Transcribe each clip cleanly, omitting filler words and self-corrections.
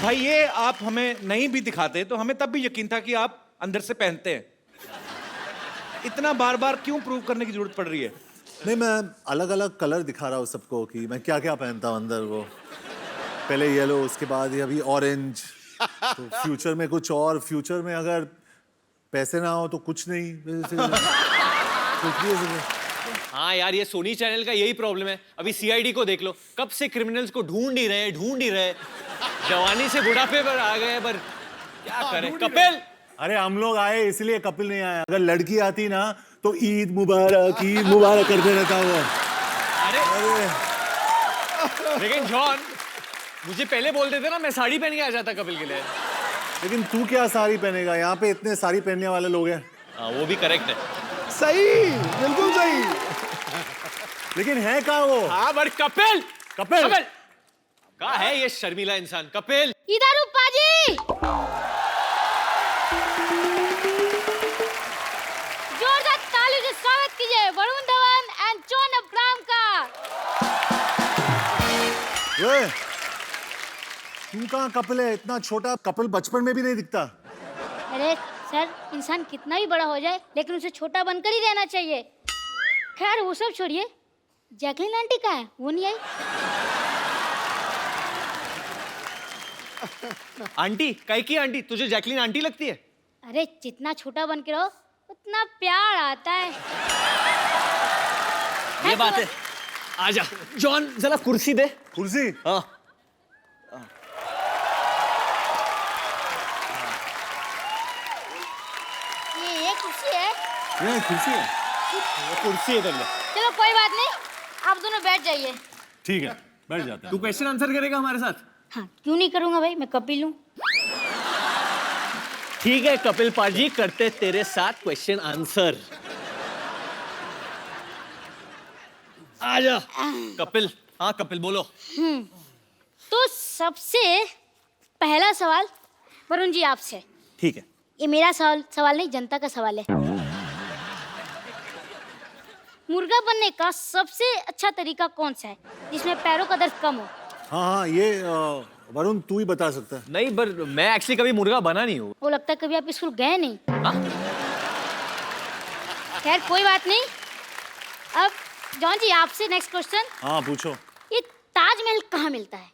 भाई ये आप हमें नहीं भी दिखाते तो हमें तब भी यकीन था कि आप अंदर से पहनते हैं। इतना बार बार क्यों प्रूव करने की जरूरत पड़ रही है? नहीं, मैं अलग अलग कलर दिखा रहा हूँ सबको कि मैं क्या क्या पहनता हूँ अंदर। वो पहले येलो, उसके बाद ये अभी ऑरेंज, तो फ्यूचर में कुछ और। फ्यूचर में अगर पैसे ना हो तो कुछ नहीं, कुछ भी हो सकता। हाँ यार, ये सोनी चैनल का यही प्रॉब्लम है। अभी सीआईडी को देख लो, कब से क्रिमिनल्स को ढूंढ ही रहे। जवानी से बुढ़ापे पर आ गए, पर क्या करें। कपिल, अरे हम लोग आए इसलिए, कपिल नहीं आया। अगर लड़की आती ना तो ईद मुबारक करते रहता वो। अरे लेकिन जॉन, मुझे पहले बोल देते ना, मैं साड़ी पहन के आ जाता कपिल के लिए। लेकिन तू क्या साड़ी पहनेगा? यहाँ पे इतने साड़ी पहनने वाले लोग हैं। हाँ, वो भी करेक्ट है। सही, बिल्कुल सही। लेकिन है कहाँ वो? हाँ बट कपिल कहाँ है ये शर्मीला इंसान? कपिल इधर पाजी, जोरदार ताली से स्वागत कीजिए Varun Dhawan and John Abraham का। तू कहाँ कपिल है? इतना छोटा कपिल बचपन में भी नहीं दिखता। अरे सर, इंसान कितना भी बड़ा हो जाए लेकिन उसे छोटा बनकर ही रहना चाहिए। खैर वो सब छोड़िए, जैकलिन आंटी कहाँ है? वो नहीं आई। आंटी? काहे की आंटी? तुझे जैकलिन आंटी लगती है? अरे जितना छोटा बन के रहो उतना प्यार आता है। ये बात है। आजा जॉन, जरा कुर्सी दे। कुर्सी? हाँ। ये कुर्सी है। ये कुर्सी है? कुर्सी है। चलो कोई बात नहीं, आप दोनों बैठ जाइए। ठीक है, बैठ जाते हैं। तू क्वेश्चन आंसर करेगा हमारे साथ? हाँ, क्यों नहीं करूंगा भाई, मैं कपिल हूँ। ठीक है कपिल पाजी, करते तेरे साथ क्वेश्चन आंसर। आजा कपिल। हाँ कपिल बोलो। तो सबसे पहला सवाल वरुण जी आपसे। ठीक है। ये मेरा सवाल नहीं, जनता का सवाल है। मुर्गा बनने का सबसे अच्छा तरीका कौन सा है जिसमें पैरों का दर्द कम हो? हाँ, ये वरुण तू ही बता सकता है। नहीं, पर मैं एक्चुअली कभी मुर्गा बना नहीं हूँ। वो लगता है कभी आप स्कूल गए नहीं। हाँ? खैर कोई बात नहीं। अब जॉन जी आपसे नेक्स्ट क्वेश्चन। हाँ पूछो। ये ताजमहल कहाँ मिलता है?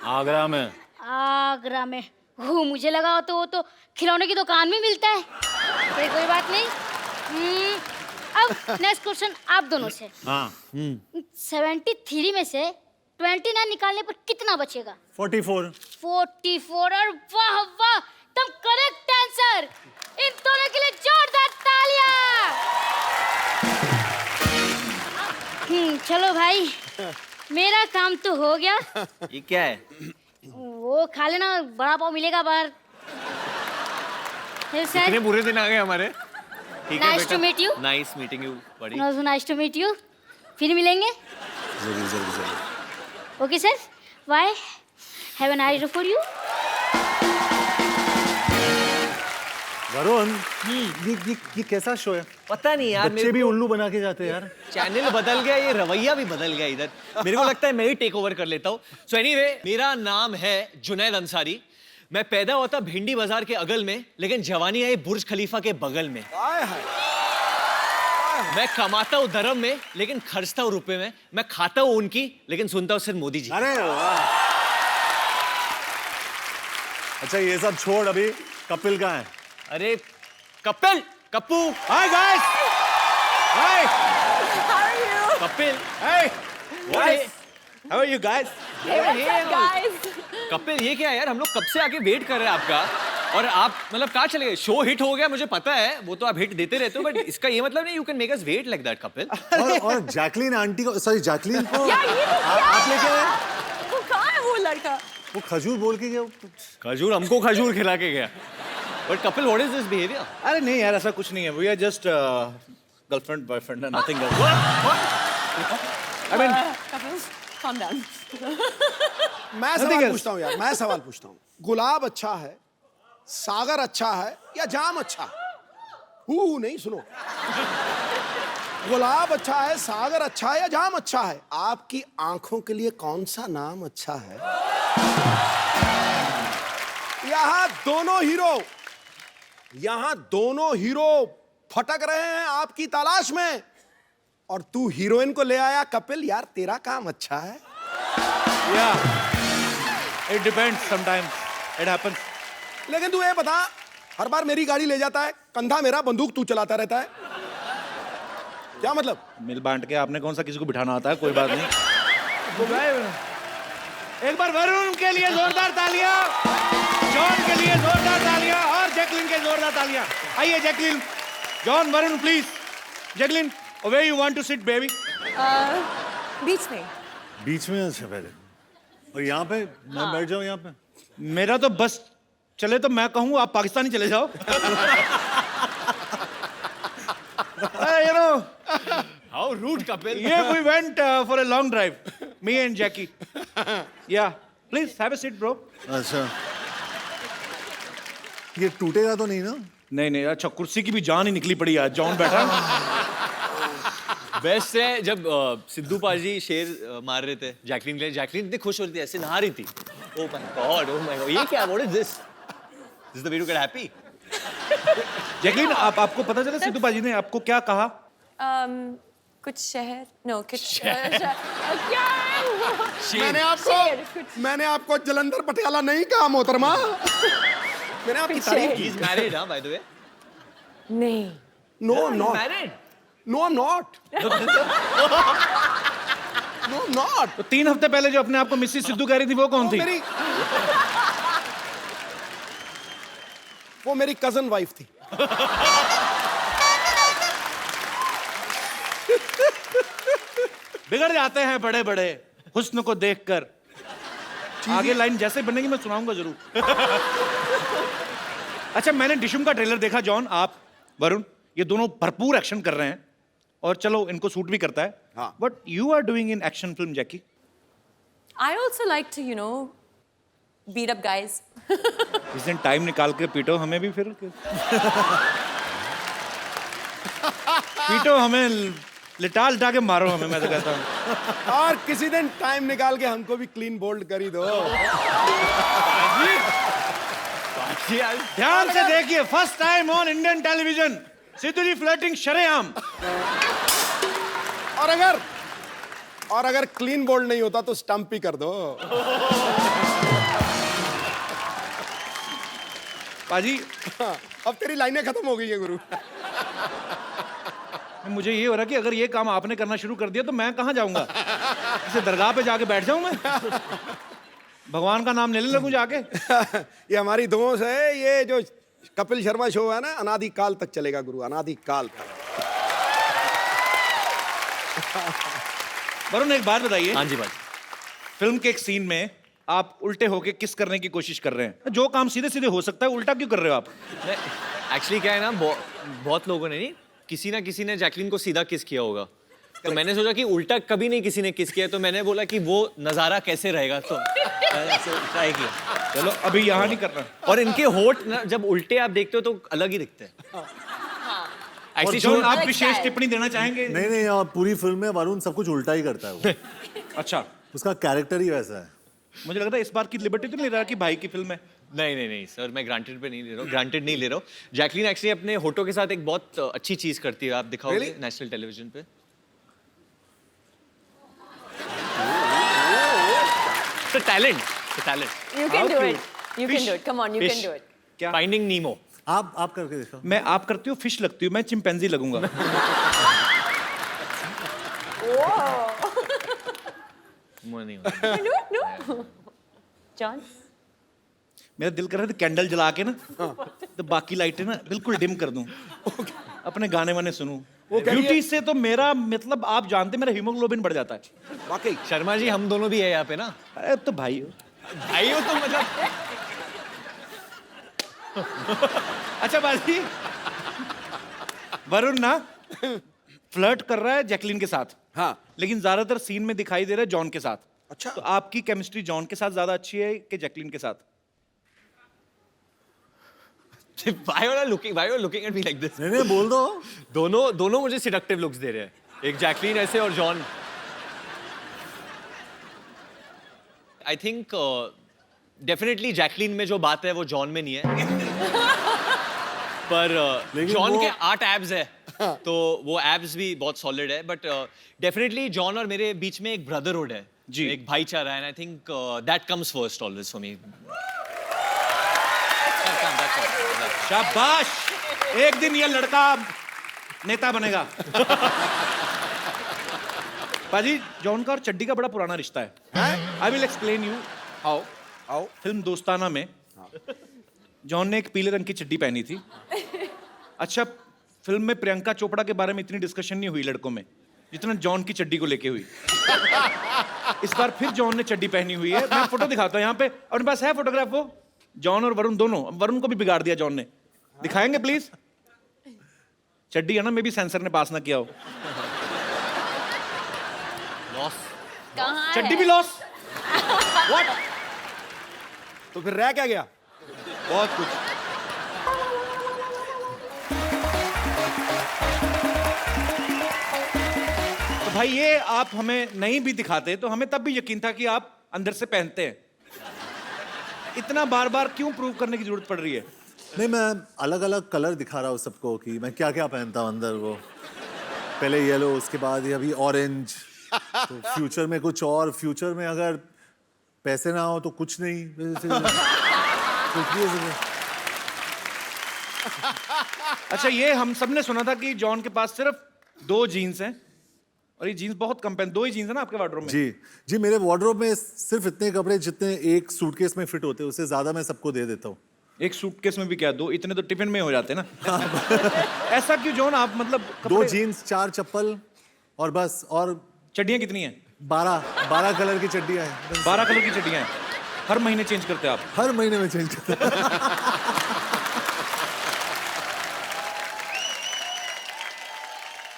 आगरा में। आगरा में? वो मुझे लगा वो तो खिलौने की दुकान में मिलता है। कोई बात नहीं। अब नेक्स्ट क्वेश्चन आप दोनों से। हाँ। 73 में से 29 निकालने पर कितना बचेगा? 44। 44। और वाह वाह, तुम करेक्ट आंसर। इन दोनों के लिए जोरदार तालियां। चलो भाई, मेरा काम तो हो गया। ये क्या है? वो खा लेना, बड़ा पाव मिलेगा बाहर। कितने बुरे दिन आ गए हमारे। ठीक है nice to meet you. Nice meeting you बड़ी। Nice to meet you. फिर मिलेंगे। जरूर। Okay sir, bye. Have a nice day for you. Varun, ये कैसा शो है? पता नहीं यार, बच्चे भी उल्लू बना के जाते हैं यार। चैनल बदल गया, ये रवैया भी बदल गया इधर। मेरे को लगता है मैं ही टेक ओवर कर लेता हूँ। सो एनीवे, मेरा नाम है जुनैद अंसारी। मैं पैदा हुआ था भिंडी बाजार के अगल में, लेकिन जवानी आई बुर्ज खलीफा के बगल में। मैं कमाता हूँ धर्म में, लेकिन खर्चता हूँ रुपए में। मैं खाता हूँ उनकी, लेकिन सुनता हूँ सिर्फ मोदी जी। अरे वाह। अच्छा ये सब छोड़, अभी कपिल कहाँ है? अरे Kapil, Kappu. Hi guys. Hi. Kapil, hi guys. How are you guys? Kapil ये क्या है यार? हम लोग कब से आके वेट कर रहे हैं आपका, और आप मतलब कहाँ चले गए? शो हिट हो गया मुझे पता है, वो तो आप हिट देते रहते हो, बट इसका ये मतलब नहीं you can make us wait like that Kapil. और जैकलिन आंटी को, सॉरी जैकलिन को यार ये तो क्या आप लेके है? आए? वो कहाँ है वो लड़का? वो खजूर बोल के गया। खजूर? हमको खजूर खिला के गया। But Kapil what is this behaviour? अरे नहीं यार, ऐसा कुछ नहीं है। We are just girlfriend boyfriend, nothing else. I mean calm down. मैं सवाल पूछता हूँ यार, मैं सवाल पूछता हूँ। गुलाब अच्छा है, सागर अच्छा है या जाम अच्छा? हु नहीं, सुनो। गुलाब अच्छा है, सागर अच्छा है या जाम अच्छा है? आपकी आंखों के लिए कौन सा नाम अच्छा है? यहां दोनों हीरो फटक रहे हैं आपकी तलाश में, और तू हीरोइन को ले आया। कपिल यार, तेरा काम अच्छा है। It depends, sometimes it happens. लेकिन तू ये बता, हर बार मेरी गाड़ी ले जाता है, कंधा मेरा, बंदूक तू चलाता रहता है, क्या मतलब? मिल बांट के आपने कौन सा किसी को बिठाना आता है, कोई बात नहीं। एक बार वरुण के लिए जोरदार तालियां, जॉन के लिए जोरदार तालियां और जैकलिन के जोरदार तालियां। आइए Jacqueline, John, Varun please. Jacqueline, where you want to sit baby? बीच में। बीच में अच्छा पहले, और यहाँ पे मैं बैठ जाऊँ यहाँ पे। मेरा तो बस चले तो मैं कहूँ आप पाकिस्तानी चले जाओ। You know, How rude, Kapil. yeah, we went for a long drive, me and Jackie. Yeah, please have a seat, bro. अच्छा, ये टूटेगा तो नहीं ना? नहीं नहीं, अच्छा कुर्सी की भी जान ही निकली पड़ी आज। जॉन बैठा। बेस्ट है जब सिद्धू पाजी शेर मार रहे थे जैकलिन के लिए, जैकलिन इतनी खुश हो रही थी, ऐसे नहा रही थी। Oh my God, oh my God, ये क्या? What is this? This is the way to get happy. Jacqueline, आपको पता चला सिद्धू पाजी ने आपको क्या कहा? कुछ शहर, नो कुछ मैंने आपको जलंधर पटियाला नहीं कहा मोहतरमा। मैंने आपकी तारीफ की। He's married, huh, by the way? नहीं। No, I'm not. Married? No, I'm not. No, I'm not. तो 3 हफ्ते पहले जो अपने आप को मिसेस सिद्धू कह रही थी वो कौन थी? वो मेरी कजन वाइफ थी। बिगड़ जाते हैं बड़े बड़े हुस्न को देखकर। आगे लाइन जैसे बनेगी मैं सुनाऊंगा जरूर। अच्छा, मैंने डिशुम का ट्रेलर देखा। जॉन, आप, वरुण, ये दोनों भरपूर एक्शन कर रहे हैं और चलो इनको सूट भी करता है। हाँ। But you are doing in action film Jackie. I also like to, you know, beat up guys. इस दिन टाइम निकाल के पीटो हमें भी फिर। पीटो हमें, लिटा लिटा के मारो हमें, मैं तो कहता हूँ। और किसी दिन टाइम निकाल के हमको भी क्लीन बोल्ड करी दो। ध्यान से देखिए, first time on Indian television, Sidhu ji flirting शरेआम। और अगर क्लीन बोल्ड नहीं होता तो स्टंप ही कर दो। पाजी, अब तेरी लाइनें खत्म हो गई है गुरु। मुझे ये हो रहा कि अगर ये काम आपने करना शुरू कर दिया तो मैं कहाँ जाऊंगा? इसे दरगाह पे जाके बैठ जाऊं मैं? भगवान का नाम लेने लगूं जाके? ये हमारी दोस्त है, ये जो कपिल शर्मा शो है ना, अनादि काल तक चलेगा गुरु, अनादि काल तक। वरुण, एक बात बताइए। हाँ जी भाई। फिल्म के एक सीन में आप उल्टे होके किस करने की कोशिश कर रहे हैं। जो काम सीधे सीधे हो सकता है उल्टा क्यों कर रहे हो आप? एक्चुअली क्या है ना, बहुत लोगों ने नहीं, किसी ना किसी ने जैकलिन को सीधा किस किया होगा, तो मैंने सोचा कि उल्टा कभी नहीं किसी ने किस किया, तो मैंने बोला कि वो नजारा कैसे रहेगा, तो ट्राई किया। चलो अभी यहाँ नहीं करना। और इनके होठ ना जब उल्टे आप देखते हो तो अलग ही दिखते हैं। और Actually, जॉन, आप अलग विशेष style। टिप्पणी देना चाहेंगे? नहीं नहीं, और पूरी फिल्म में वरुण सब कुछ उल्टा ही करता है वो। अच्छा, उसका कैरेक्टर ही वैसा है। मुझे लग रहा है इस बार की लिबर्टी तो नहीं रहा कि भाई की फिल्म है। नहीं सर, मैं ग्रांटेड पे नहीं ले रहा हूँ, ग्रांटेड नहीं ले रहा हूँ। जैकलिन एक्चुअली अपने होठों के साथ एक बहुत अच्छी चीज करती है, आप दिखाओगे Really? नेशनल टेलीविजन पे। Talent. You can do it. You can do it. Come on, you can do it. क्या? फाइंडिंग नीमो। आप करके देखो। मैं, आप करती हूँ, फिश लगती हूँ, मैं चिंपैंजी लगूंगा। नहीं होता। No. John? मेरा दिल कर रहा था कैंडल जला के ना तो बाकी लाइटें ना बिल्कुल डिम कर दूं, अपने गाने वाने सुनूं। ब्यूटी से तो मेरा मतलब आप जानते, मेरा हीमोग्लोबिन बढ़ जाता है। वाकई शर्मा जी, हम दोनों भी है यहाँ पे ना। अरे तो भाई हो। भाई हो तो मतलब। अच्छा बाजी, वरुण ना फ्लर्ट कर रहा है जैकलिन के साथ, हाँ। लेकिन ज्यादातर सीन में दिखाई दे रहा है जॉन के साथ। अच्छा। तो आपकी केमिस्ट्री जॉन के साथ ज्यादा अच्छी है कि जैकलिन के साथ? Why are you looking at me like this? नहीं बोल दो। दोनों मुझे सिडक्टिव लुक्स दे रहे हैं, एक जैकलिन ऐसे और John. I think definitely Jacqueline में जो बात है वो जॉन में नहीं है पर लेकिन जॉन वो- के 8 एब्स है तो वो एब्स भी बहुत सॉलिड है बट डेफिनेटली जॉन और मेरे बीच में एक ब्रदरहुड है जी। एक भाईचारा है and I think that comes first always for me शाबाश, एक दिन ये लड़का नेता बनेगा। पाजी, जॉन का और चड्डी का बड़ा पुराना रिश्ता है। I will explain you how. आओ फिल्म दोस्ताना में जॉन ने एक पीले रंग की चड्डी पहनी थी। अच्छा, फिल्म में प्रियंका चोपड़ा के बारे में इतनी डिस्कशन नहीं हुई लड़कों में जितना जॉन की चड्डी को लेके हुई। इस बार फिर जॉन ने चड्डी पहनी हुई है। मैं फोटो दिखाता हूँ यहाँ पे, और मेरे पास है फोटोग्राफ। वो जॉन और वरुण दोनों, वरुण को भी बिगाड़ दिया जॉन ने। दिखाएंगे प्लीज? चड्डी है ना, मे भी सेंसर ने पास ना किया हो। लॉस कहाँ चड्डी है? भी लॉस। व्हाट? तो फिर रह क्या गया? बहुत कुछ। तो भाई ये आप हमें नहीं भी दिखाते तो हमें तब भी यकीन था कि आप अंदर से पहनते हैं। इतना बार बार क्यों प्रूव करने की जरूरत पड़ रही है? नहीं, मैं अलग अलग कलर दिखा रहा हूँ सबको कि मैं क्या क्या पहनता हूँ अंदर। वो पहले येलो, उसके बाद ये अभी ऑरेंज, तो फ्यूचर में कुछ और। फ्यूचर में अगर पैसे ना हो तो कुछ नहीं। कुछ भी हो सकता है। अच्छा, ये हम सब ने सुना था कि जॉन के पास सिर्फ 2 जीन्स हैं और ये जीन्स बहुत कम पहन। 2 ही जीन्स है ना आपके वार्डरोब में? जी जी, मेरे वार्डरोब में सिर्फ इतने कपड़े जितने एक सूटकेस में फिट होते हैं, उससे ज्यादा मैं सबको दे देता हूँ। एक सूटकेस में भी क्या 2? इतने तो टिफिन में हो जाते हैं ना। ऐसा क्यों जॉन? आप मतलब 2 जीन्स, 4 चप्पल और बस। और चड्डियां कितनी हैं? 12 कलर की चड्डियां हैं। 12 कलर की चड्डियां हैं। हर महीने चेंज करते हैं आप? हर महीने में चेंज करता हूँ।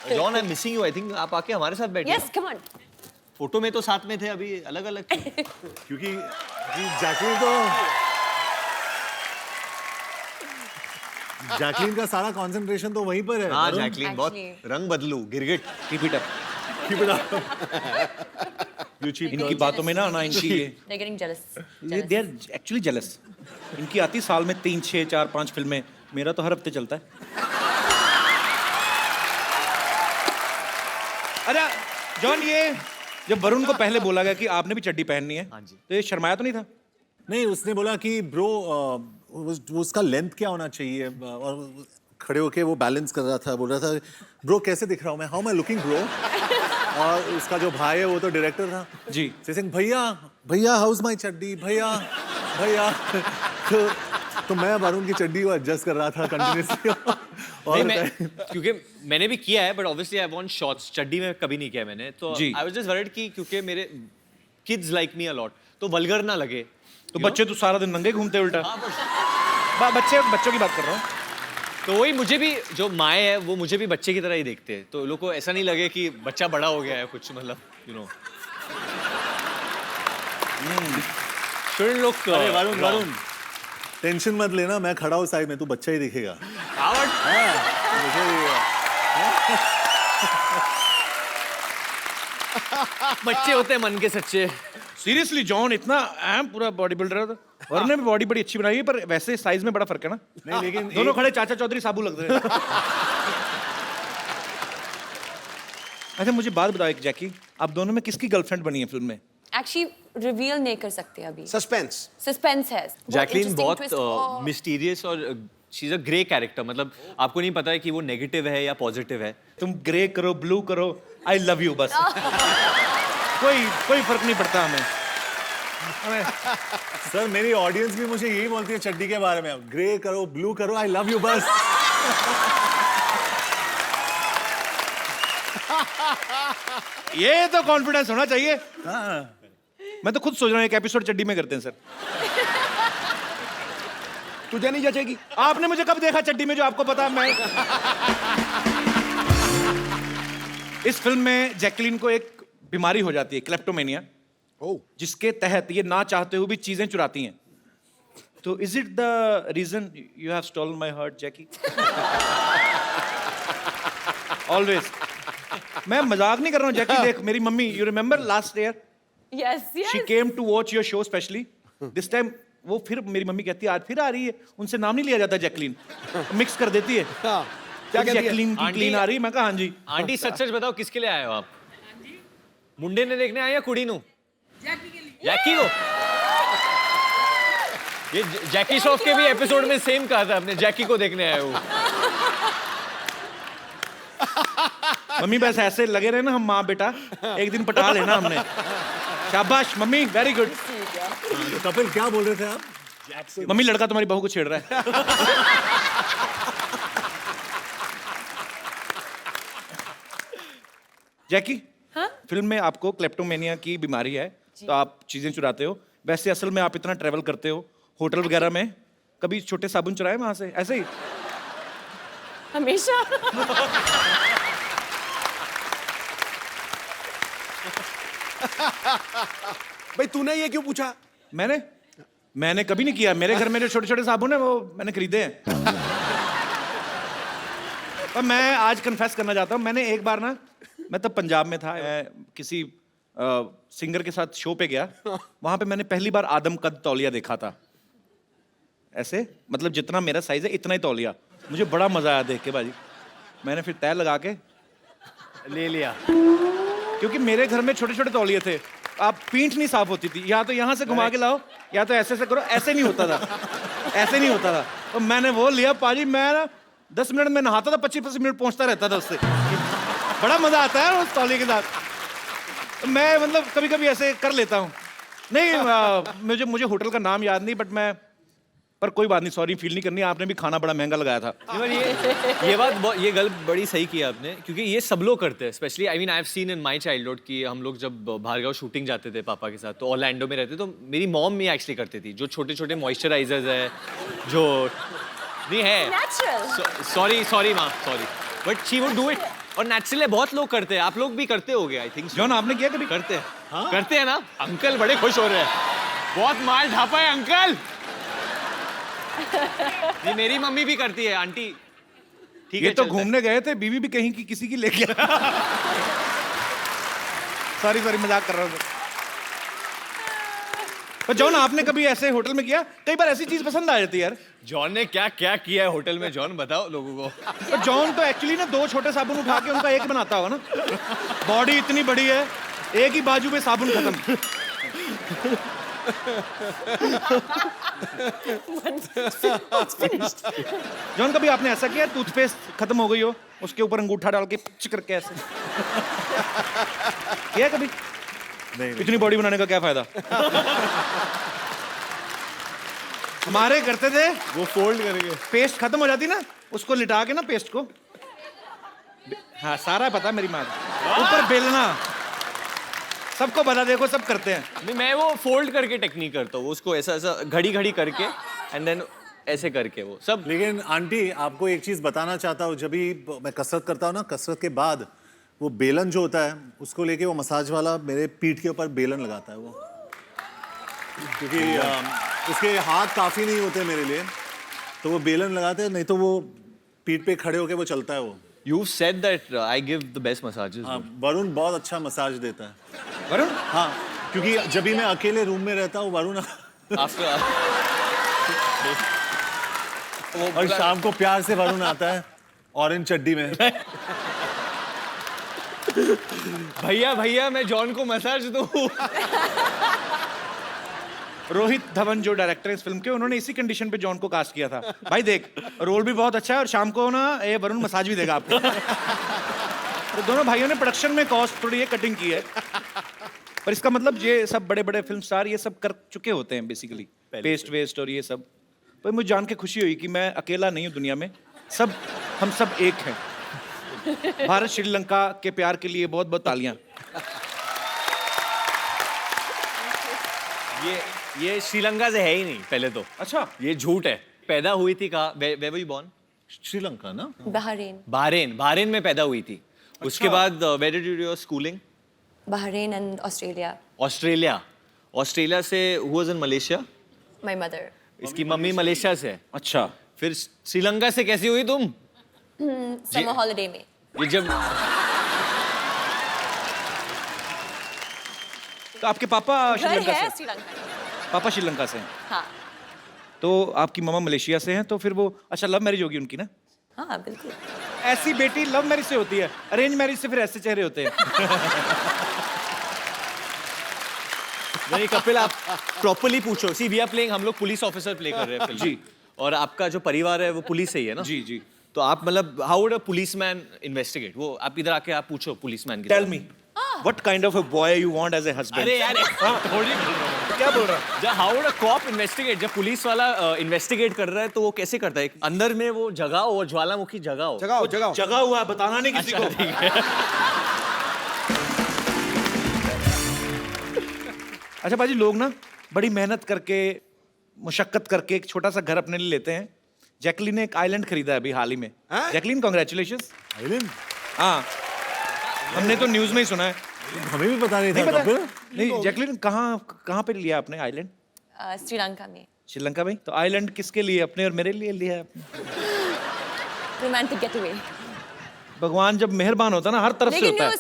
John I am missing you I think आप आके हमारे साथ बैठिए Yes, come on. फोटो में तो साथ में थे अभी अलग अलग क्योंकि जी जैकलीन का सारा कंसंट्रेशन तो वहीं पर है। हाँ वरुण, जैकलीन बहुत Actually. रंग बदलू गिरगिट keep it up. keep it up. You cheap इनकी girls. बातों में ना आना, इनकी ये They're getting jealous. They are actually jealous. इनकी आती साल में 3, 6, 4, 5 फिल्में। मेरा तो हर हफ्ते चलता है। अच्छा जॉन, ये जब वरुण को पहले बोला गया कि आपने भी चड्डी पहननी है, हाँ जी। तो ये शर्माया तो नहीं था? नहीं, उसने बोला कि ब्रो उसका लेंथ क्या होना चाहिए, और खड़े होके वो बैलेंस कर रहा था। बोल रहा था ब्रो कैसे दिख रहा हूँ मैं, how am I looking bro. और उसका जो भाई है वो तो डायरेक्टर था जी। सिंह, भैया भैया हाउस माई चड्डी, भैया भैया। तो मैं वरुण की चड्डी को एडजस्ट कर रहा था कंटिन्यूसली। नहीं मैं क्योंकि मैंने भी किया है but obviously I want shorts चड्डी में कभी नहीं किया मैंने तो जी। आई वाज जस्ट वरीड कि क्योंकि मेरे kids like me a lot तो वल्गर ना लगे तो बच्चे तो सारा दिन नंगे घूमते उल्टा। हाँ, but बच्चों की बात कर रहा हूँ। तो वही मुझे भी जो माए है वो मुझे भी बच्चे की तरह ही देखते हैं तो लोग को ऐसा नहीं लगे कि बच्चा बड़ा हो गया है कुछ मतलब यू नो शुड लुक अरे वरुण वरुण टेंशन मत लेना, मैं खड़ा हूँ साइड में, तू बच्चा ही दिखेगा। हाँ, मुझे दिखेगा। बच्चे होते हैं मन के सच्चे सीरियसली जॉन इतना अहम पूरा बॉडी बिल्डर था। वरुण ने भी बॉडी बड़ी अच्छी बनाई है, पर वैसे साइज में बड़ा फर्क है ना। नहीं लेकिन दोनों खड़े चाचा चौधरी साबू लग रहे हैं। अच्छा मुझे बात बताओ एक, जैकी आप दोनों में किसकी गर्लफ्रेंड बनी है फिल्म में? Actually, reveal नहीं कर सकते अभी. सस्पेंस। Suspense है. जैकलीन interesting बहुत twist और- मिस्टीरियस और she is a grey character मतलब आपको नहीं पता है कि वो नेगेटिव है या पॉजिटिव है तुम ग्रे करो ब्लू करो, आई लव यू बस। कोई फर्क नहीं पड़ता हमें। सर मेरी ऑडियंस भी मुझे यही बोलती है चड्डी के बारे में, ग्रे करो ब्लू करो, आई लव यू बस। ये तो कॉन्फिडेंस होना चाहिए। मैं तो खुद सोच रहा हूँ एक एपिसोड चड्डी में करते हैं सर। तुझे नहीं जचेगी। आपने मुझे कब देखा चड्डी में जो आपको पता? मैं इस फिल्म में जैकलीन को एक बीमारी हो जाती है, क्लेप्टोमेनिया, ओह, जिसके तहत ये ना चाहते हुए भी चीजें चुराती हैं। तो is it the reason you have stolen my heart Jackie? Always. मैं मजाक नहीं कर रहा हूँ जैकी। देख मेरी mummy, you remember last year Yes, yes. she came to watch your show specially. This time वो फिर मेरी मम्मी कहती है आज फिर आ रही है, उनसे नाम नहीं लिया जाता जैकलीन, मिक्स कर देती है। हाँ क्या कहती है? जैकलीन की क्लीन आ रही है, मैं कहा हाँ जी। आंटी सच सच बताओ किसके लिए आए हो आप? मुंडे ने देखने आए या कुड़ी नु? जैकी को। ये जैकी श्रॉफ के भी एपिसोड में सेम कहा था आपने, जैकी को देखने आए हो। मम्मी बस ऐसे लगे रहे ना हम माँ बेटा, एक दिन पटा लेना हमने। शाबाश मम्मी, वेरी गुड। तो कपिल क्या बोल रहे थे आप? मम्मी लड़का तुम्हारी बहू को छेड़ रहा है। जैकी, हाँ? फिल्म में आपको क्लेप्टोमेनिया की बीमारी है, तो आप चीजें चुराते हो। वैसे असल में आप इतना ट्रेवल करते हो, होटल वगैरह में कभी छोटे साबुन चुराए वहां से ऐसे ही? हमेशा। भाई तूने ये क्यों पूछा? मैंने कभी नहीं किया। मेरे घर में जो छोटे छोटे साबुन है वो मैंने खरीदे हैं। पर मैं आज कन्फेस करना चाहता हूँ, मैंने एक बार ना, मैं तब पंजाब में था, मैं किसी सिंगर के साथ शो पे गया, वहां पे मैंने पहली बार आदम कद तौलिया देखा था। ऐसे मतलब जितना मेरा साइज है इतना ही तौलिया। मुझे बड़ा मजा आया देख के भाजी। मैंने फिर तय लगा के ले लिया, क्योंकि मेरे घर में छोटे छोटे तौलिए थे, आप पीठ नहीं साफ होती थी, या तो यहाँ से घुमा के लाओ या तो ऐसे करो, ऐसे नहीं होता था, ऐसे नहीं होता था। तो मैंने वो लिया पाजी, मैं ना 10 मिनट में नहाता था, 25-25 मिनट पहुंचता रहता था उससे। बड़ा मजा आता है उस तौलिए के साथ। मैं मतलब कभी कभी ऐसे कर लेता हूँ। नहीं मुझे होटल का नाम याद नहीं, बट मैं, पर कोई बात नहीं, सॉरी फील नहीं करनी। आपने भी खाना बड़ा महंगा लगाया था। ये गल बड़ी सही की आपने, क्योंकि ये सब लोग करते हैं। Specially I mean I have seen in my childhood कि हम लोग जब भार्गव शूटिंग जाते थे पापा के साथ, तो ऑरलैंडो में रहते, तो मेरी मॉम भी एक्चुअली करती थी। जो छोटे छोटे मॉइस्चराइजर्स है, जो नहीं है, Natural. सॉरी माँ, sorry, but she would do it. और नेचुरली बहुत लोग करते हैं, आप लोग भी करते होगे आई थिंक। जॉन आपने किया कभी? करते हैं, हाँ? करते हैं ना। अंकल बड़े खुश हो रहे हैं, बहुत माल ढापा है अंकल। नहीं, मेरी मम्मी भी करती है आंटी। ठीक ये है, तो चलता है। घूमने गए थे, बीवी भी कहीं की किसी की ले गया। सॉरी मजाक कर रहा हूँ। पर जॉन आपने कभी ऐसे होटल में किया? कई बार ऐसी चीज पसंद आ जाती है यार। जॉन ने क्या क्या किया है होटल में, जॉन बताओ लोगों को। पर जॉन तो एक्चुअली ना 2 छोटे साबुन उठा के उनका एक बनाता होगा ना। बॉडी इतनी बड़ी है, एक ही बाजू पे साबुन खत्म। जॉन कभी आपने ऐसा किया टूथपेस्ट खत्म हो गई हो, उसके ऊपर अंगूठा डाल के पिच करके ऐसे किया कभी? नहीं, इतनी बॉडी बनाने का क्या फायदा? हमारे करते थे, वो फोल्ड करेंगे। पेस्ट खत्म हो जाती ना, उसको लिटा के ना पेस्ट को, हाँ सारा पता मेरी माँ को। ऊपर बेलना, सबको पता, देखो सब करते हैं। नहीं, मैं वो फोल्ड करके टेक्निक करता हूँ, उसको ऐसा ऐसा घड़ी घड़ी करके एंड देन ऐसे करके वो सब। लेकिन आंटी आपको एक चीज बताना चाहता हूँ, जब भी मैं कसरत करता हूँ ना, कसरत के बाद वो बेलन जो होता है उसको लेके वो मसाज वाला मेरे पीठ के ऊपर बेलन लगाता है वो, क्योंकि उसके हाथ काफी नहीं होते मेरे लिए, तो वो बेलन लगाते हैं, नहीं तो वो पीठ पे खड़े होके वो चलता है वो। You said that I give the best massages. हाँ, वरुण बहुत अच्छा मसाज देता है। वरुण? हाँ, क्योंकि जब भी मैं अकेले रूम में रहता हूँ वरुण After और शाम को प्यार से वरुण आता है ऑरेंज चड्डी में। भैया मैं जॉन को मसाज दूं। रोहित धवन जो डायरेक्टर है इस फिल्म के, उन्होंने इसी कंडीशन पे जॉन को कास्ट किया था। भाई देख, रोल भी बहुत अच्छा है और शाम को ना ये वरुण मसाज भी देगा आपको। तो दोनों भाइयों ने प्रोडक्शन में कॉस्ट थोड़ी ये कटिंग की है, पर इसका मतलब ये सब बड़े बड़े फिल्म स्टार ये सब कर चुके होते हैं बेसिकली, पेस्ट वेस्ट और ये सब। पर मुझे जान के खुशी हुई कि मैं अकेला नहीं हूँ दुनिया में, हम सब एक हैं। भारत श्रीलंका के प्यार के लिए बहुत बहुत तालियां। ये श्रीलंका से है ही नहीं पहले तो। अच्छा, ये झूठ है। पैदा हुई थी कहाँ? Where were you born? Sri Lanka ना? Bahrain. बहरीन में पैदा हुई थी। उसके बाद where did you do your schooling? Bahrain and Australia. Australia से who was in Malaysia? My mother. इसकी मम्मी मलेशिया से है। अच्छा। फिर श्रीलंका से कैसी हुई तुम? Summer holiday में. ये जब तो आपके पापा घर श्रीलंका है से? श्रीलंका. पापा श्रीलंका से हैं। हाँ. तो आपकी मम्मा मलेशिया से हैं, तो फिर वो अच्छा लव मैरिज होगी उनकी ना? हाँ बिल्कुल. ऐसी बेटी लव मैरिज से होती है, अरेंज मैरिज से फिर ऐसे चेहरे होते हैं. नहीं कपिल, आप प्रॉपर्ली पूछो. सी वी आर प्लेइंग, हम लोग पुलिस ऑफिसर प्ले कर रहे हैं फिल्म. जी. और आपका जो परिवार है वो पुलिस से ही है ना? जी जी. तो आप मतलब how would a policeman investigate? वो आप इधर आके आप पूछो पुलिसमैन की. Tell me what kind of a boy you want as a husband? अरे यार थोड़ी क्या बोल रहा है? जब how would a cop investigate, जब पुलिस वाला इन्वेस्टिगेट कर रहा है तो वो कैसे करता है? अंदर में वो जगह हो, ज्वालामुखी जगह हो. जगाओ जगाओ. जगा हुआ है, बताना नहीं किसी को. अच्छा बाजी, लोग ना बड़ी मेहनत करके, मुशक्कत करके एक छोटा सा घर अपने लिए लेते हैं. जैकलीन ने एक आइलैंड खरीदा है अभी हाल ही में. हैं? Jacqueline congratulations. आइलैंड? हाँ, हमने तो न्यूज में ही सुना है. हमें भी पता नहीं नहीं था पता? कपिल. नहीं, जैकलीन कहाँ पे लिया आपने आइलैंड? श्रीलंका में. श्रीलंका में. तो आइलैंड किसके लिए, अपने और मेरे लिए लिया है आपने? Romantic getaway. भगवान जब मेहरबान होता है ना, हर तरफ से लेकिन होता वो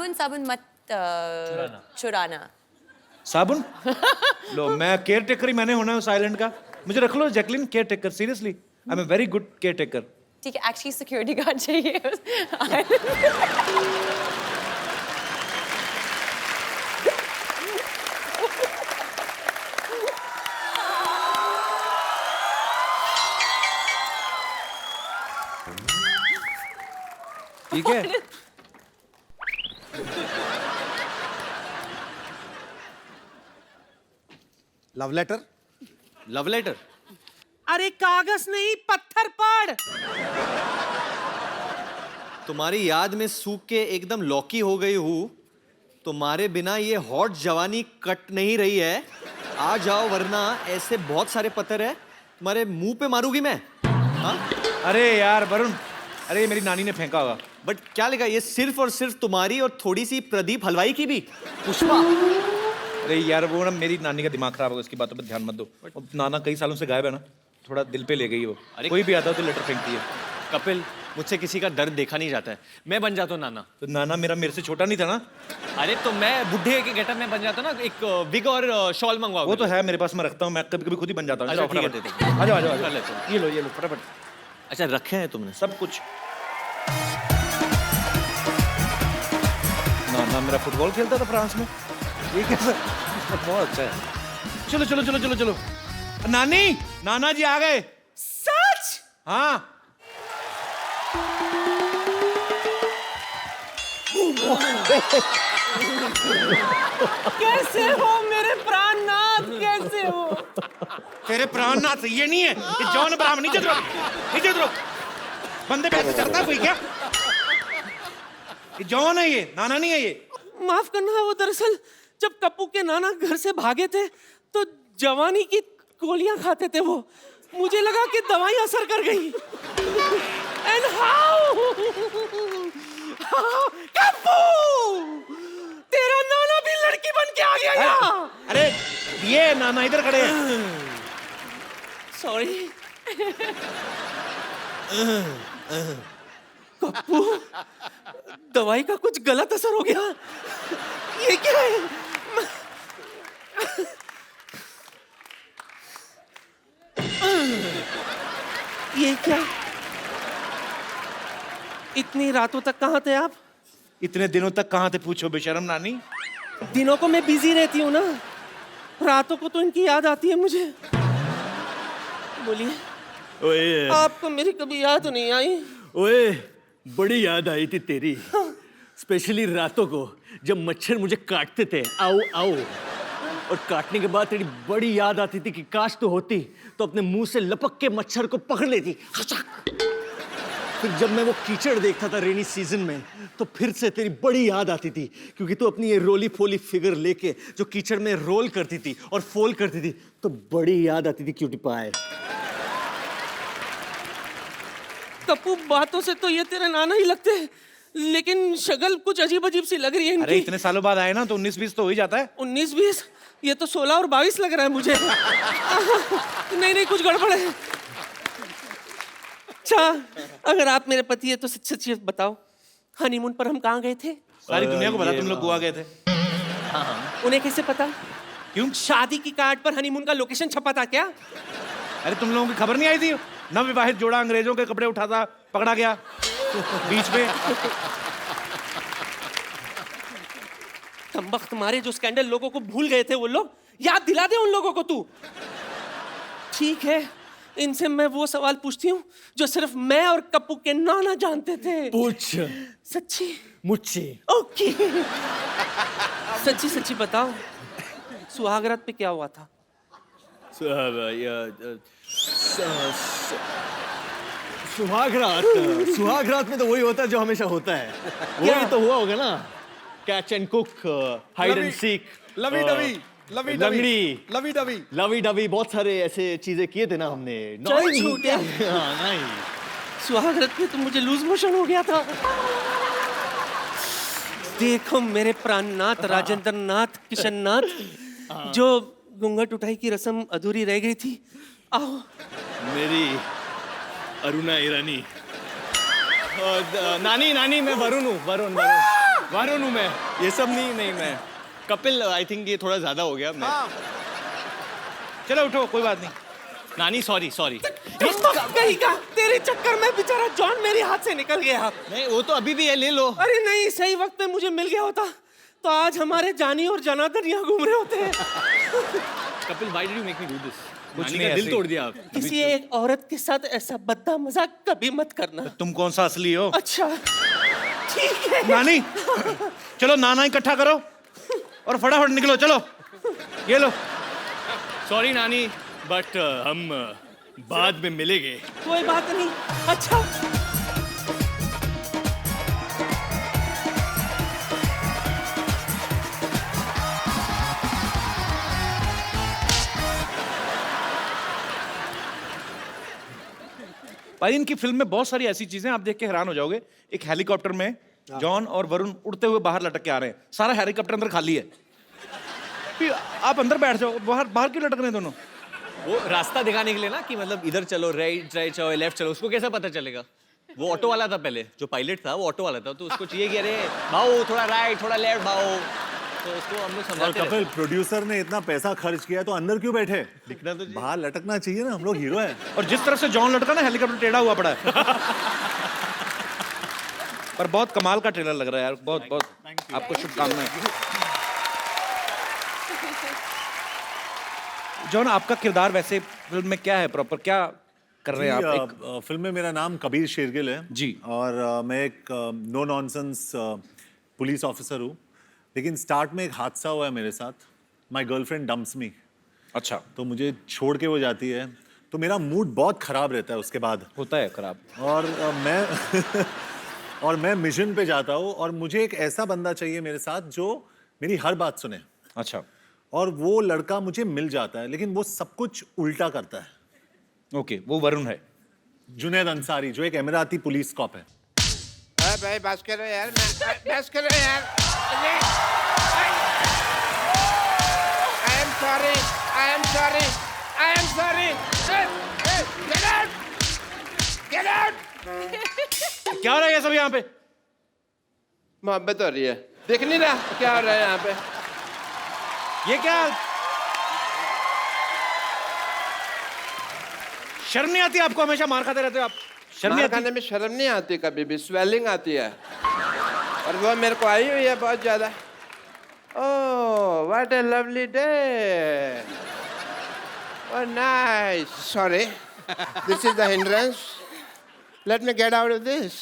है. साबुन मत चुराना. साबुन? लो, मैं केयर टेकर ही मैंने होना है उस आइलैंड का. मुझे रख लो Jacqueline caretaker, seriously. I am a very good caretaker. ठीक है, एक्चुअली सिक्योरिटी गार्ड चाहिए. ठीक है. Love letter. Love letter? अरे कागज नहीं, पत्थर पड़. तुम्हारी याद में सूख के एकदम लौकी हो गई हूँ. तुम्हारे बिना ये हॉट जवानी कट नहीं रही है. आ जाओ वरना ऐसे बहुत सारे पत्थर है तुम्हारे मुंह पे मारूंगी मैं. हाँ? अरे यार वरुण, अरे ये मेरी नानी ने फेंका होगा. बट क्या लिखा? ये सिर्फ और सिर्फ तुम्हारी और थोड़ी सी प्रदीप हलवाई की भी. पुष्पा. अरे यार वो ना, मेरी नानी का दिमाग खराब होगा, इसकी बातों पर ध्यान मत दो. अब नाना कई सालों से गायब है ना, थोड़ा दिल पे ले गई वो. अरे कोई भी आता है तो लेटर फेंकती है. कपिल, मुझसे किसी का दर्द देखा नहीं जाता है. मैं बन जाता हूँ नाना. तो नाना मेरे से छोटा नहीं था ना? अरे तो मैं बुढ़े के गेटअप में बन जाता ना. एक विग और शॉल मंगवाओ. वो तो है मेरे पास, मैं रखता हूँ. मैं कभी कभी खुद ही बन जाता हूँ. अच्छा, जाओ, ठीक है, फटाफट. दे दे. आ जाओ आ जाओ, आ कर जाओ. लेता हूँ. ये लो फटाफट. अच्छा रखे हैं तुमने? सब कुछ. नाना मेरा फुटबॉल खेलता था फ्रांस में. ये कैसा? बहुत अच्छा है. चलो चलो चलो चलो चलो. नानी, नाना जी आ गए. सच? हाँ. कैसे हो मेरे प्राणनाथ, कैसे हो? तेरे प्राणनाथ ये नहीं है, ये जॉन अब्राहम. नीचे उतरो, नीचे उतरो. बंदे पे ऐसे चढ़ता है कोई क्या? ये जॉन है, ये नाना नहीं है ये. माफ करना, वो दरअसल जब कप्पू के नाना घर से भागे थे तो जवानी की गोलियां खाते थे वो. मुझे लगा कि दवाई असर कर गई. एंड हाउ कप्पू, तेरा नाना भी लड़की बन के आ गया यहाँ. अरे ये नाना इधर खड़े हैं. सॉरी कप्पू, दवाई का कुछ गलत असर हो गया. ये क्या है? ये क्या? इतनी रातों तक कहाँ थे आप? इतने दिनों तक कहाँ थे पूछो बेशरम नानी. दिनों को मैं बिजी रहती हूँ ना, रातों को तो इनकी याद आती है मुझे. बोलिए, ओए आपको मेरी कभी याद नहीं आई? ओए, बड़ी याद आई थी तेरी. स्पेशली रातों को जब मच्छर मुझे काटते थे. आओ आओ. और काटने के बाद तेरी बड़ी याद आती थी कि काश तो होती तो अपने मुंह से लपक के मच्छर को पकड़ लेती. फिर जब मैं वो कीचड़ देखता था रेनी सीजन में तो फिर से तेरी बड़ी याद आती थी, क्योंकि तू अपनी ये रोली फोली फिगर लेके जो कीचड़ में रोल करती थी और फोल करती थी तो बड़ी याद आती थी क्यूटी पाए. कप्पू, बातों से तो ये तेरे नाना ही लगते हैं, लेकिन शक्ल कुछ अजीब अजीब सी लग रही है अरे इनकी. इतने सालों बाद आए ना तो 19-20 तो हो ही जाता है. 19-20? ये तो 16 और 22 लग रहा है मुझे. नहीं नहीं, कुछ गड़बड़ है. अच्छा, अगर आप मेरे पति है तो सच सच ये बताओ, हनीमून पर हम कहाँ गए थे? सारी दुनिया को पता तुम लोग गोवा गए थे. उन्हें कैसे पता? क्यों? शादी की कार्ड पर हनीमून का लोकेशन छपा था क्या? अरे तुम लोगों की खबर नहीं आई थी? नवविवाहित जोड़ा अंग्रेजों के कपड़े उठाता पकड़ा गया बीच में। कमबख्त मारे जो स्कैंडल लोगों को भूल गए थे वो लोग याद दिला दे उन लोगों को तू। ठीक है, इनसे मैं वो सवाल पूछती हूँ जो सिर्फ मैं और कप्पू के नाना जानते थे। पूछ सच्ची? मुझसे। ओके। सच्ची सच्ची बताओ, सुहागरात पे क्या हुआ था? सुहागरात में तो वही होता है जो हमेशा होता है। वही तो हुआ होगा ना, catch and cook, hide and seek, lovey dovey, lovey लंगड़ी, लवी डवी। लवी डवी, बहुत सारे ऐसे चीजें किए थे ना हमने। चल छूटे। हाँ, नहीं। सुहागरात में तो मुझे लूज मोशन हो गया था। देखो मेरे प्राणनाथ, राजेंद्र नाथ, किशन नाथ, जो घूंघट उठाई की रस्म अधूरी रह गई थी, आओ। मेरी अरुणा ईरानी। नानी नानी, मैं वरुण हूँ, वरुण हूँ मैं। ये सब नहीं मैं कपिल। आई थिंक ये थोड़ा ज्यादा हो गया। मैं चलो उठो, कोई बात नहीं। नानी सॉरी। कहीं का तेरे चक्कर में बेचारा जॉन मेरे हाथ से निकल गया। नहीं, वो तो अभी भी है, ले लो। अरे नहीं, सही वक्त पे मुझे मिल गया होता तो आज हमारे जानी और जनार्दन यहाँ घूम रहे होते हैं। Kapil, why did you make me do this? कुछ नानी नहीं, का दिल ऐसे तोड़ दिया आप। किसी एक औरत के साथ ऐसा बद्दा मजाक कभी मत करना। तुम कौन सा असली हो? अच्छा ठीक है। नानी, चलो नाना इकट्ठा करो और फटाफट निकलो, चलो। ये लो। सॉरी नानी, बट हम बाद में मिलेंगे। कोई बात नहीं। अच्छा भाई इनकी फिल्म में बहुत सारी ऐसी चीजें आप देख के हैरान हो जाओगे। एक हेलीकॉप्टर में जॉन और वरुण उड़ते हुए बाहर लटक के आ रहे हैं, सारा हेलीकॉप्टर अंदर खाली है। फिर आप अंदर बैठ जाओ, बाहर क्यों लटक रहे हैं दोनों? वो रास्ता दिखाने के लिए ना, कि मतलब इधर चलो, राइट चलो, लेफ्ट चलो। उसको कैसा पता चलेगा? वो ऑटो वाला था पहले, जो पायलट था वो ऑटो वाला था, तो उसको चाहिए कि अरे भाऊ थोड़ा राइट थोड़ा लेफ्ट भाऊ, तो उसको हम लोग और समझाते कपिल, रहते प्रोड्यूसर ने इतना पैसा खर्च किया तो अंदर क्यों बैठे? दिखना तो चाहिए। बाहर लटकना चाहिए ना, हम लोग हीरो हैं। और जिस तरह से जॉन लटका ना, हेलीकॉप्टर टेढ़ा हुआ पड़ा है। पर बहुत कमाल का ट्रेलर लग रहा है यार, बहुत आपको शुभकामनाएं। जॉन, आपका किरदार वैसे फिल्म में क्या है, प्रॉपर क्या कर रहे हैं आप? एक फिल्म में मेरा नाम कबीर शेरगिल है जी। और मैं एक नो नॉनसेंस पुलिस ऑफिसर हूँ। लेकिन स्टार्ट में एक हादसा हुआ है मेरे साथ। माय गर्लफ्रेंड डम्प्स मी। अच्छा, तो मुझे छोड़ के वो जाती है, तो मेरा मूड बहुत खराब रहता है उसके बाद। होता है खराब। और मैं और मैं मिशन पे जाता हूँ और मुझे एक ऐसा बंदा चाहिए मेरे साथ जो मेरी हर बात सुने। अच्छा, और वो लड़का मुझे मिल जाता है, लेकिन वो सब कुछ उल्टा करता है। ओके, वो वरुण है। जुनैद अंसारी, जो एक अमीराती पुलिस कॉप है। अरे भाई बस करो यार, बस करो यार। I am sorry, I am sorry, I am sorry. Get out! Get out! क्या हो रहा है ये सब यहाँ पे? मोहब्बत हो रही है, देख नहीं रहा क्या हो रहा है यहाँ पे? ये क्या? शर्म नहीं आती आपको? हमेशा मार खाते रहते हो आप, शर्म नहीं मार आती? खाने में शर्म नहीं आती, कभी भी स्वेलिंग आती है, और वो मेरे को आई हुई है बहुत ज्यादा। Oh, what a lovely day. Oh nice. Sorry, this is the hindrance. Let me get out of this.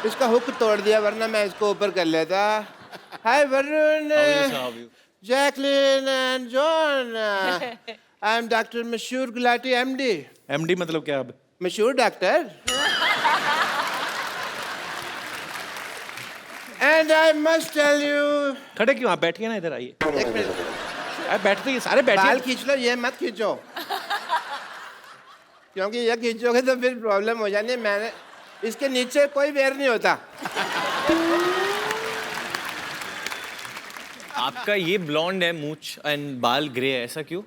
इसका हुक तोड़ दिया, वरना मैं इसको ऊपर कर लेता। Hi Varun, Jacqueline and John. I am doctor Mashoor Gulati, MD. MD मतलब क्या? अब मशहूर doctor. And I must tell you. खड़े क्यों? आप बैठिए ना, इधर आइए। एक मिनट, आप बैठते ही सारे बाल बैठिए। खींच लो, ये मत खींचो, क्योंकि ये खींचोगे तो फिर प्रॉब्लम हो जानी है। मैंने इसके नीचे कोई वेयर नहीं होता। आपका ये ब्लॉन्ड है मूंछ एंड बाल ग्रे है, ऐसा क्यों?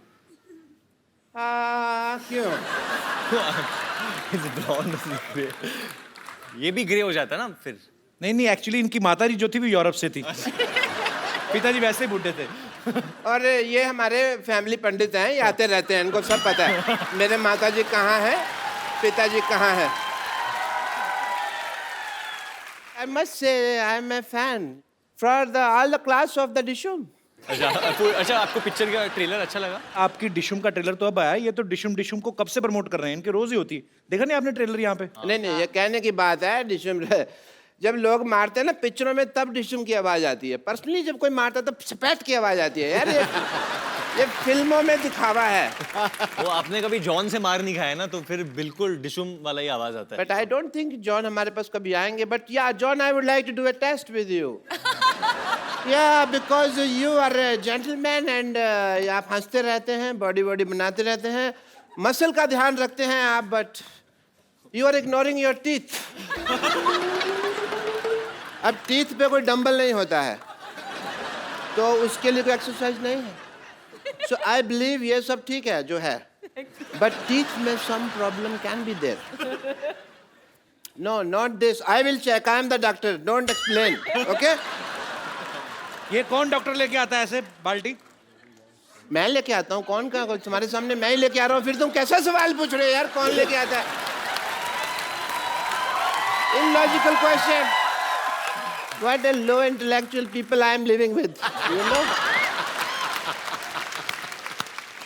क्यों? ब्लॉन्ड ग्रे, ये भी ग्रे हो जाता है ना फिर। नहीं नहीं, एक्चुअली इनकी माता जी जो थी वो यूरोप से थी। पिताजी वैसे ही बूढ़े थे। और ये हमारे फैमिली पंडित हैं, ये आते रहते हैं, इनको सब पता है मेरे माताजी कहाँ हैं, पिताजी कहाँ हैं। I must say I am a fan for all the class of the Dishum. अच्छा आपको पिक्चर का ट्रेलर अच्छा लगा? आपकी डिशुम का ट्रेलर तो अब आया, ये तो डिशुम डिशुम को कब से प्रमोट कर रहे हैं, इनके रोज ही होती है। देखा नहीं आपने ट्रेलर यहाँ पे? नहीं, ये कहने की बात है, डिशुम जब लोग मारते हैं ना पिक्चरों में तब डिशुम की आवाज आती है। पर्सनली जब कोई मारता है तब सपैट की आवाज आती है यार। ये फिल्मों में दिखावा है। वो आपने कभी जॉन से मार नहीं खाया ना, तो फिर बिल्कुल डिशुम वाला ही आवाज आता है। But I don't think John हमारे पास कभी आएंगे। But yeah John, I would like to do a test with you. Yeah because you are a gentleman and आप हंसते रहते हैं, बॉडी बॉडी बनाते रहते हैं, मसल का ध्यान रखते हैं आप, but you are ignoring your teeth. अब टीथ पे कोई डंबल नहीं होता है, तो उसके लिए कोई एक्सरसाइज नहीं है। सो आई बिलीव ये सब ठीक है जो है, बट टीथ में some problem can be there. No, not this. I will check, I am the doctor, don't explain, okay? ये कौन डॉक्टर लेके आता है ऐसे बाल्टी? मैं लेके आता हूँ, कौन का? तुम्हारे सामने मैं ही लेके आ रहा हूँ, फिर तुम कैसा सवाल पूछ रहे हो यार, कौन लेके आता है? Illogical question. What a low intellectual people I am living with, you know?